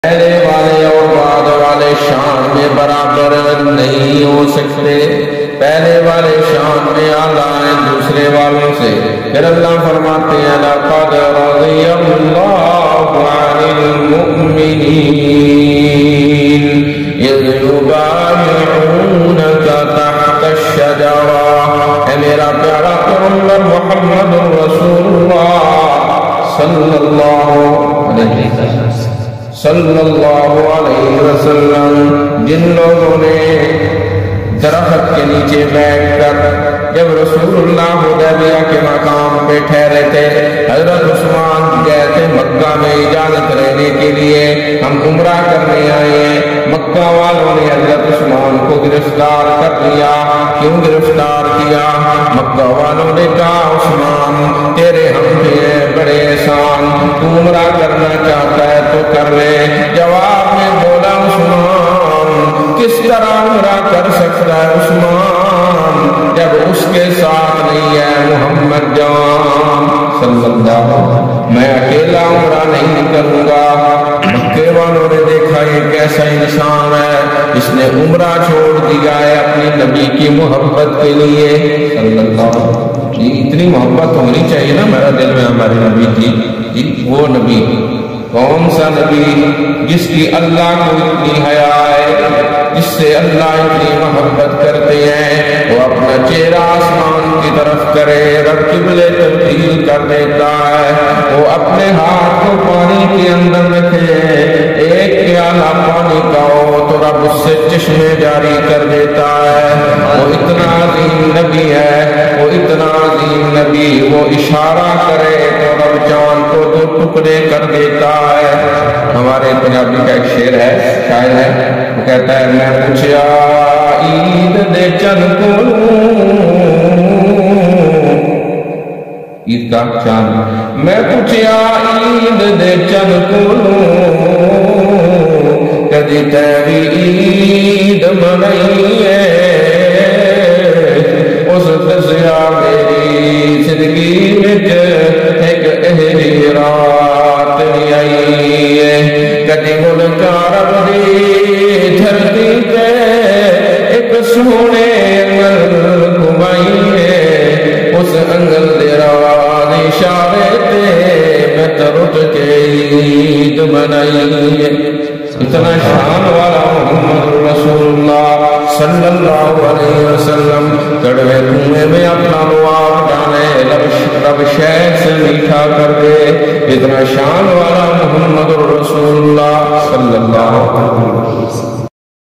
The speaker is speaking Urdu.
پہلے والے اور بعد والے شان میں برابر نہیں ہو سکتے. پہلے والے شان میں اعلیٰ ہیں دوسرے والوں سے. پھر اللہ فرماتے ہیں لَقَدْ رَضِيَ اللَّهُ عَنِ الْمُؤْمِنِينَ إِذْ يُبَايِعُونَكَ تَحْتَ الشَّجَرَةِ. اے میرا پیارا پیغمبر محمد رسول اللہ صلی اللہ علیہ وسلم جن لوگوں نے درخت کے نیچے بیٹھ کر جب رسول اللہ حدیبیہ کے مقام پہ ٹھہرے تھے، حضرت عثمان گئے تھے مکہ میں اجازت لینے کے لیے، ہم عمرہ کرنے آئے ہیں. مکہ والوں نے حضرت عثمان کو گرفتار کر لیا. کیوں گرفتار کیا؟ مکہ والوں نے کہا عثمان تیرے ہم پہ بڑے احسان، تو عمرہ کرنا چاہتا ہے تو کر لے. جواب میں بولا عثمان کس طرح عمرہ کر سکتا ہے عثمان جب اس کے ساتھ نہیں ہے محمد جان صلی اللہ علیہ وسلم، میں اکیلا عمرہ نہیں کروں گا. مکے والوں نے دیکھا یہ کیسا انسان ہے، اس نے عمرہ چھوڑ دیا ہے اپنی نبی کی محبت کے لیے صلی اللہ علیہ وسلم. اتنی محبت ہونی چاہیے نا میرا دل میں ہماری نبی تھی. وہ نبی کون سا نبی جس کی اللہ کو اتنی حیا ہے، جس سے اللہ اتنی محبت کرتے ہیں. وہ اپنا چہرہ آسمان کی طرف کرے رب قبلے تبدیل کر دیتا ہے. وہ اپنے ہاتھ کو پانی کے اندر رکھے، ایک پیالہ پانی کا ہو تو رب اس سے چشمے جاری کر دیتا ہے. وہ اتنا عظیم نبی ہے، وہ اتنا عظیم نبی، وہ اشارہ کرے تو رب چاند کو دو ٹکڑے کر دیتا ہے. ہمارے پنجابی کا ایک شعر ہے، شاعر ہے، وہ کہتا ہے میں پوچھیا عید دے چن کو، عید کا چاند، میں پوچھیا عید دے چن کو کدی تیری عید منائی ہے. اس دسیا میری زندگی وچ ایک اہلی رات نہیں آئی ہے. کدی ملک عرب دی دھرتی تے ایک سونے انگل گھمائی ہے. اس انگل دے راز اشارے تے میں ترٹ کے عید منائی ہے. اتنا شان والا محمد رسول اللہ صلی اللہ علیہ وسلم کڑوے دھوئے میں اپنا لعاب ڈالے، رب شہد سے میٹھا کر دے. اتنا شان والا محمد رسول اللہ صلی اللہ علیہ وسلم.